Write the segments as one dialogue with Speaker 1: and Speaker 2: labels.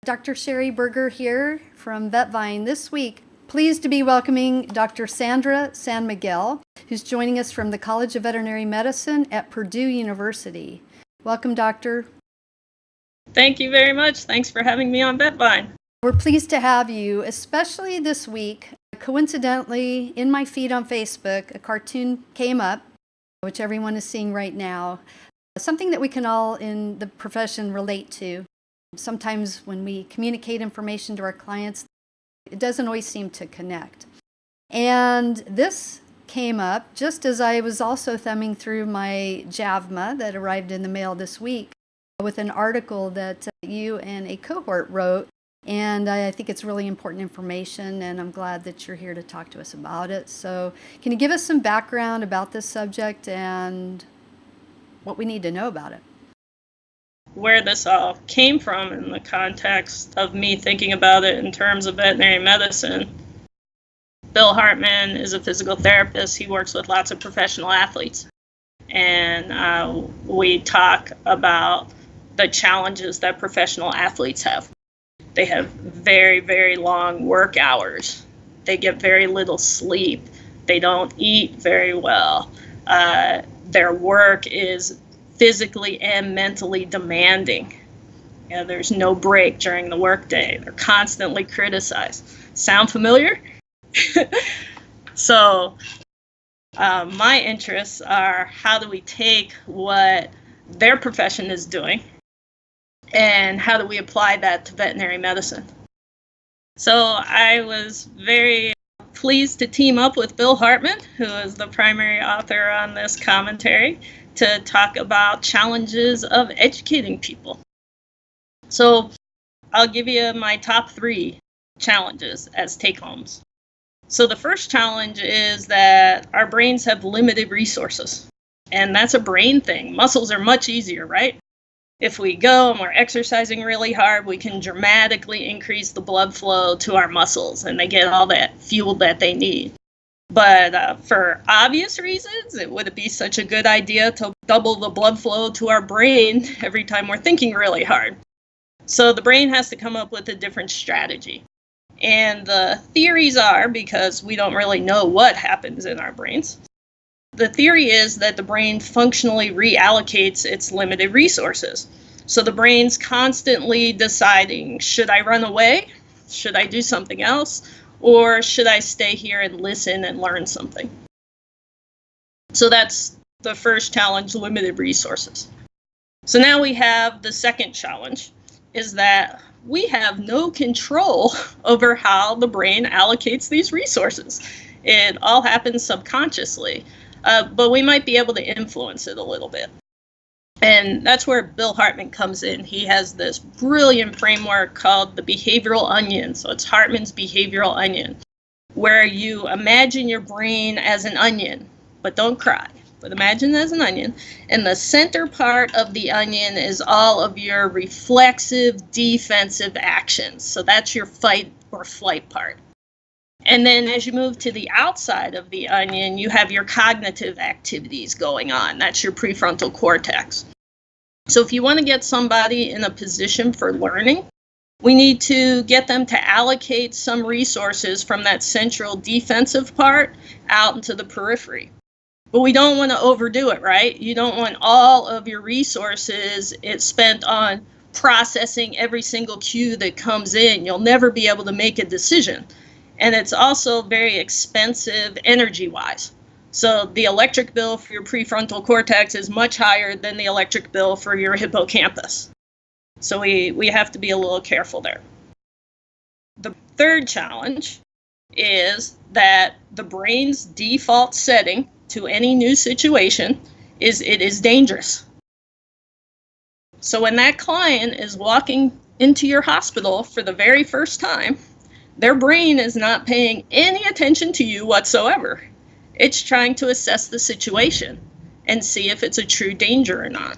Speaker 1: Dr. Sherry Berger here from VetVine this week. Pleased to be welcoming Dr. Sandra San Miguel, who's joining us from the College of Veterinary Medicine at Purdue University. Welcome, Doctor.
Speaker 2: Thank you very much. Thanks for having me on VetVine.
Speaker 1: We're pleased to have you, especially this week. Coincidentally, in my feed on Facebook, a cartoon came up, which everyone is seeing right now, something that we can all in the profession relate to. Sometimes when we communicate information to our clients, it doesn't always seem to connect. And this came up just as I was also thumbing through my JAVMA that arrived in the mail this week with an article that you and a cohort wrote. And I think it's really important information, and I'm glad that you're here to talk to us about it. So can you give us some background about this subject and what we need to know about it?
Speaker 2: Where this all came from in the context of me thinking about it in terms of veterinary medicine. Bill Hartman is a physical therapist. He works with lots of professional athletes. And we talk about the challenges that professional athletes have. They have very, very long work hours. They get very little sleep. They don't eat very well. Their work is physically and mentally demanding. There's no break during the workday. They're constantly criticized. Sound familiar? So my interests are how do we take what their profession is doing and how do we apply that to veterinary medicine? So I was very pleased to team up with Bill Hartman, who is the primary author on this commentary, to talk about challenges of educating people. So I'll give you my top 3 challenges as take-homes. So the first challenge is that our brains have limited resources, and that's a brain thing. Muscles are much easier, right? If we go and we're exercising really hard, we can dramatically increase the blood flow to our muscles, and they get all that fuel that they need. But for obvious reasons, it wouldn't be such a good idea to double the blood flow to our brain every time we're thinking really hard. So the brain has to come up with a different strategy. And the theories are, because we don't really know what happens in our brains, the theory is that the brain functionally reallocates its limited resources. So the brain's constantly deciding, should I run away? Should I do something else? Or should I stay here and listen and learn something? So that's the first challenge, limited resources. So now we have the second challenge, is that we have no control over how the brain allocates these resources. It all happens subconsciously, but we might be able to influence it a little bit. And that's where Bill Hartman comes in. He has this brilliant framework called the behavioral onion. So it's Hartman's behavioral onion, where you imagine your brain as an onion, but don't cry. But imagine it as an onion. And the center part of the onion is all of your reflexive, defensive actions. So that's your fight or flight part. And then as you move to the outside of the onion, you have your cognitive activities going on. That's your prefrontal cortex. So if you want to get somebody in a position for learning, we need to get them to allocate some resources from that central defensive part out into the periphery. But we don't want to overdo it, right? You don't want all of your resources spent on processing every single cue that comes in. You'll never be able to make a decision. And it's also very expensive energy-wise. So the electric bill for your prefrontal cortex is much higher than the electric bill for your hippocampus. So we have to be a little careful there. The third challenge is that the brain's default setting to any new situation is it is dangerous. So when that client is walking into your hospital for the very first time, their brain is not paying any attention to you whatsoever. It's trying to assess the situation and see if it's a true danger or not.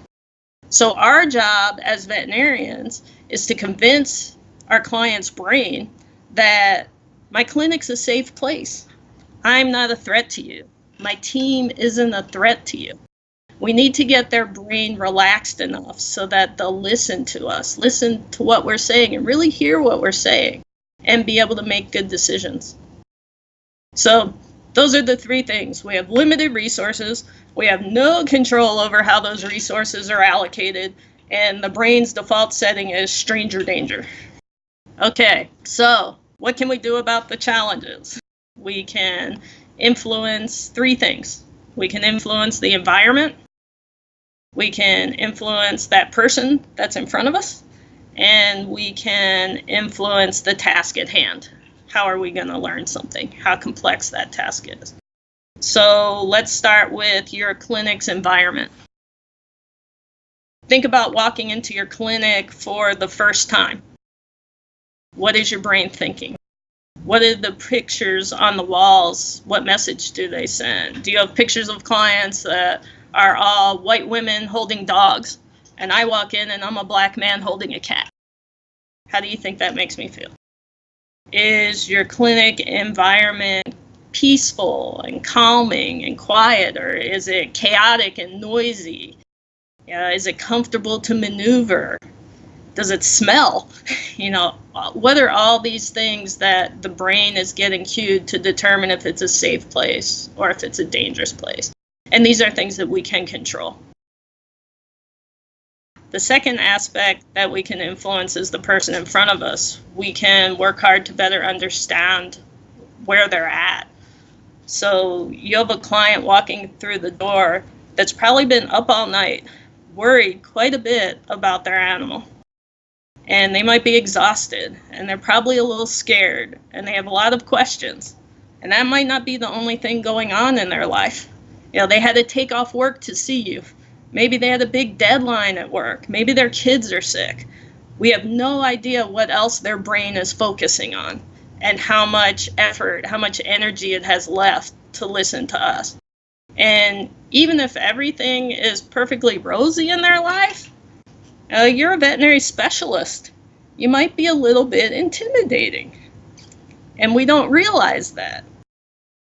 Speaker 2: So our job as veterinarians is to convince our client's brain that my clinic's a safe place. I'm not a threat to you. My team isn't a threat to you. We need to get their brain relaxed enough so that they'll listen to us, listen to what we're saying, and really hear what we're saying, and be able to make good decisions. So those are the three things. We have limited resources, we have no control over how those resources are allocated, and the brain's default setting is stranger danger. Okay, so what can we do about the challenges? We can influence three things. We can influence the environment, we can influence that person that's in front of us, and we can influence the task at hand. How are we going to learn something? How complex that task is. So let's start with your clinic's environment. Think about walking into your clinic for the first time. What is your brain thinking? What are the pictures on the walls? What message do they send? Do you have pictures of clients that are all white women holding dogs, and I walk in and I'm a black man holding a cat? How do you think that makes me feel? Is your clinic environment peaceful and calming and quiet, or is it chaotic and noisy? Is it comfortable to maneuver? Does it smell? What are all these things that the brain is getting cued to determine if it's a safe place or if it's a dangerous place? And these are things that we can control. The second aspect that we can influence is the person in front of us. We can work hard to better understand where they're at. So you have a client walking through the door that's probably been up all night, worried quite a bit about their animal. And they might be exhausted, and they're probably a little scared, and they have a lot of questions. And that might not be the only thing going on in their life. They had to take off work to see you. Maybe they had a big deadline at work. Maybe their kids are sick. We have no idea what else their brain is focusing on and how much effort, how much energy it has left to listen to us. And even if everything is perfectly rosy in their life, you're a veterinary specialist. You might be a little bit intimidating. And we don't realize that.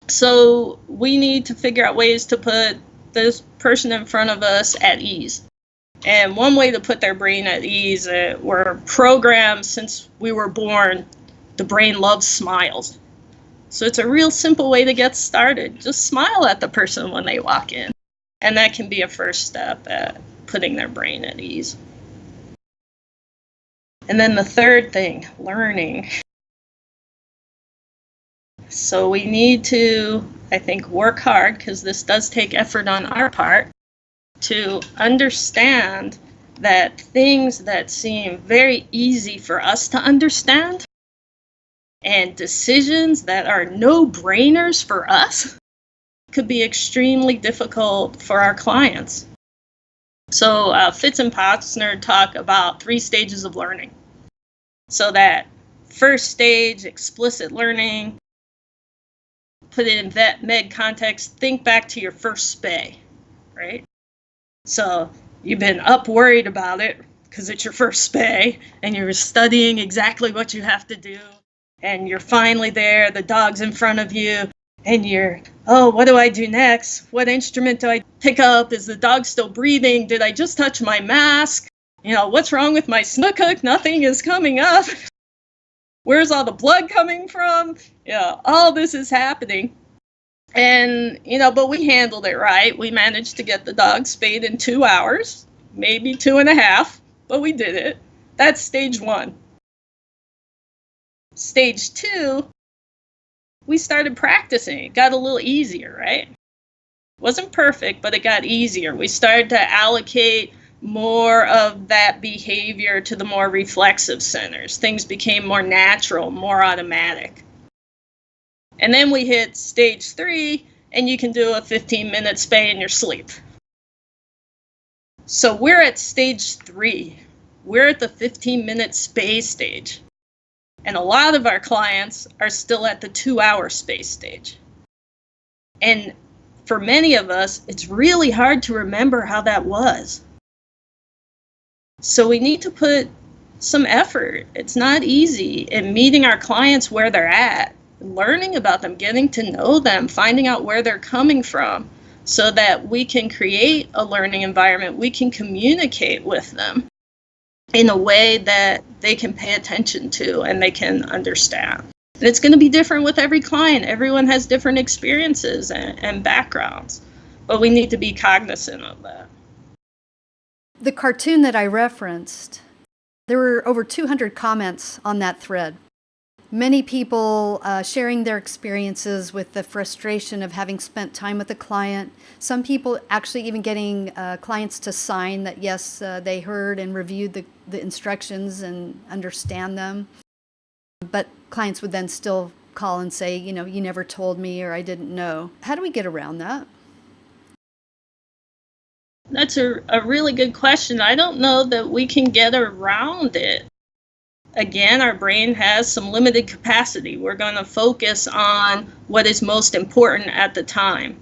Speaker 2: So we need to figure out ways to put this person in front of us at ease. And one way to put their brain at ease, we're programmed since we were born, the brain loves smiles. So it's a real simple way to get started. Just smile at the person when they walk in. And that can be a first step at putting their brain at ease. And then the third thing, learning. So we need to, I think, work hard, because this does take effort on our part, to understand that things that seem very easy for us to understand and decisions that are no-brainers for us could be extremely difficult for our clients. So Fitz and Posner talk about 3 stages of learning. So that first stage, explicit learning, put it in vet med context, think back to your first spay, right? So you've been up worried about it because it's your first spay and you're studying exactly what you have to do, and you're finally there, the dog's in front of you, and you're, what do I do next? What instrument do I pick up? Is the dog still breathing? Did I just touch my mask? What's wrong with my snook hook? Nothing is coming up. Where's all the blood coming from? All this is happening. And, but we handled it right. We managed to get the dog spayed in 2 hours, maybe 2.5, but we did it. That's stage 1. Stage 2, we started practicing. It got a little easier, right? Wasn't perfect, but it got easier. We started to allocate more of that behavior to the more reflexive centers. Things became more natural, more automatic. And then we hit stage 3, and you can do a 15-minute spay in your sleep. So we're at stage 3. We're at the 15-minute spay stage. And a lot of our clients are still at the 2-hour spay stage. And for many of us, it's really hard to remember how that was. So we need to put some effort. It's not easy in meeting our clients where they're at, learning about them, getting to know them, finding out where they're coming from, so that we can create a learning environment. We can communicate with them in a way that they can pay attention to and they can understand. And it's going to be different with every client. Everyone has different experiences and backgrounds, but we need to be cognizant of that.
Speaker 1: The cartoon that I referenced, there were over 200 comments on that thread. Many people sharing their experiences with the frustration of having spent time with a client. Some people actually even getting clients to sign that, yes, they heard and reviewed the instructions and understand them. But clients would then still call and say, you never told me, or I didn't know. How do we get around that?
Speaker 2: That's a really good question. I don't know that we can get around it. Again, our brain has some limited capacity. We're going to focus on what is most important at the time.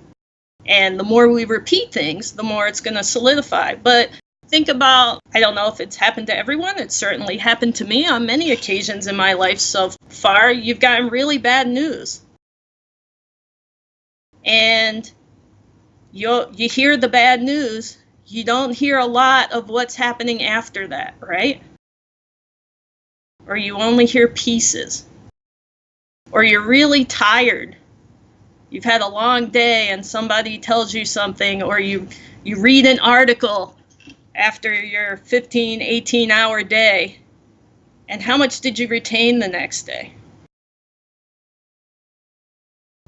Speaker 2: And the more we repeat things, the more it's going to solidify. But think about, I don't know if it's happened to everyone. It's certainly happened to me on many occasions in my life so far. You've gotten really bad news. And you hear the bad news. You don't hear a lot of what's happening after that, right? Or you only hear pieces. Or you're really tired. You've had a long day and somebody tells you something, or you read an article after your 15, 18-hour day. And how much did you retain the next day?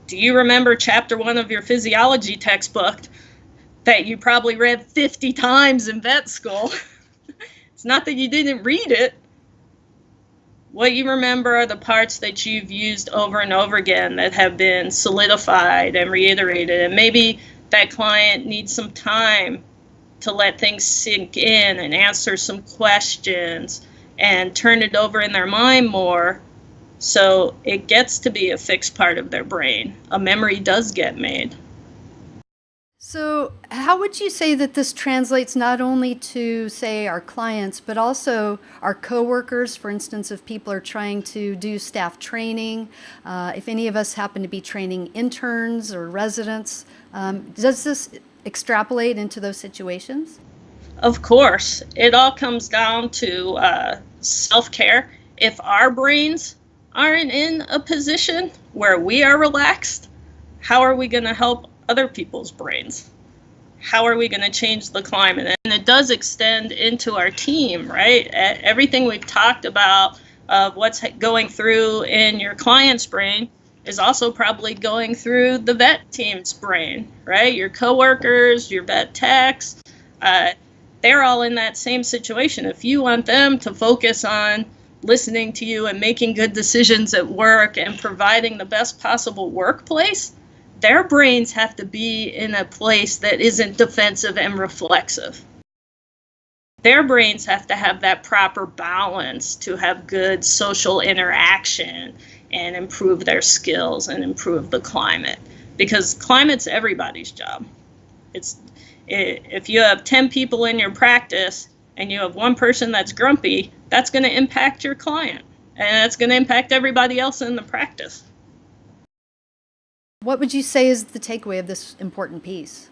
Speaker 2: Do you remember chapter 1 of your physiology textbook that you probably read 50 times in vet school? It's not that you didn't read it. What you remember are the parts that you've used over and over again that have been solidified and reiterated. And maybe that client needs some time to let things sink in and answer some questions and turn it over in their mind more, so it gets to be a fixed part of their brain. A memory does get made.
Speaker 1: So how would you say that this translates not only to, say, our clients, but also our coworkers? For instance, if people are trying to do staff training, if any of us happen to be training interns or residents, does this extrapolate into those situations?
Speaker 2: Of course. It all comes down to self-care. If our brains aren't in a position where we are relaxed, how are we going to help other people's brains? How are we going to change the climate? And it does extend into our team, right? Everything we've talked about of what's going through in your client's brain is also probably going through the vet team's brain, right? Your coworkers, your vet techs, they're all in that same situation. If you want them to focus on listening to you and making good decisions at work and providing the best possible workplace, their brains have to be in a place that isn't defensive and reflexive. Their brains have to have that proper balance to have good social interaction and improve their skills and improve the climate. Because climate's everybody's job. If you have 10 people in your practice and you have one person that's grumpy, that's going to impact your client. And that's going to impact everybody else in the practice.
Speaker 1: What would you say is the takeaway of this important piece?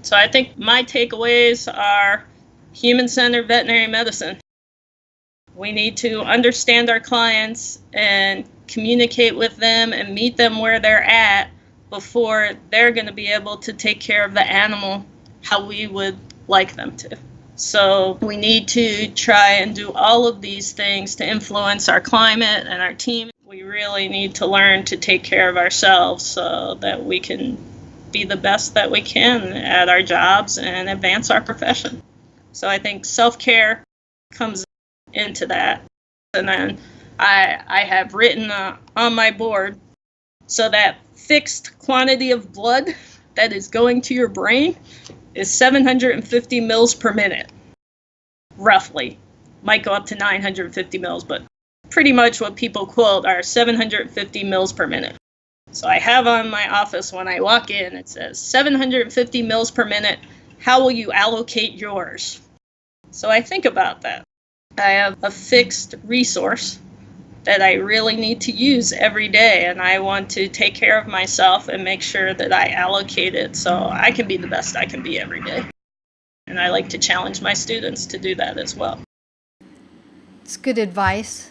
Speaker 2: So I think my takeaways are human-centered veterinary medicine. We need to understand our clients and communicate with them and meet them where they're at before they're going to be able to take care of the animal how we would like them to. So we need to try and do all of these things to influence our climate and our team. We really need to learn to take care of ourselves so that we can be the best that we can at our jobs and advance our profession. So I think self-care comes into that. And then I have written on my board, so that fixed quantity of blood that is going to your brain is 750 mils per minute, roughly. Might go up to 950 mils, but pretty much what people quote are 750 mils per minute. So I have on my office when I walk in, it says 750 mils per minute. How will you allocate yours? So I think about that. I have a fixed resource that I really need to use every day, and I want to take care of myself and make sure that I allocate it so I can be the best I can be every day. And I like to challenge my students to do that as well.
Speaker 1: It's good advice.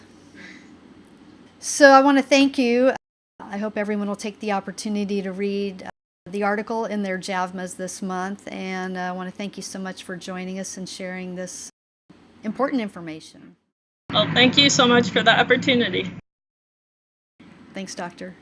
Speaker 1: So I want to thank you. I hope everyone will take the opportunity to read the article in their JAVMAs this month, and I want to thank you so much for joining us and sharing this important information.
Speaker 2: Well, thank you so much for the opportunity.
Speaker 1: Thanks, Doctor.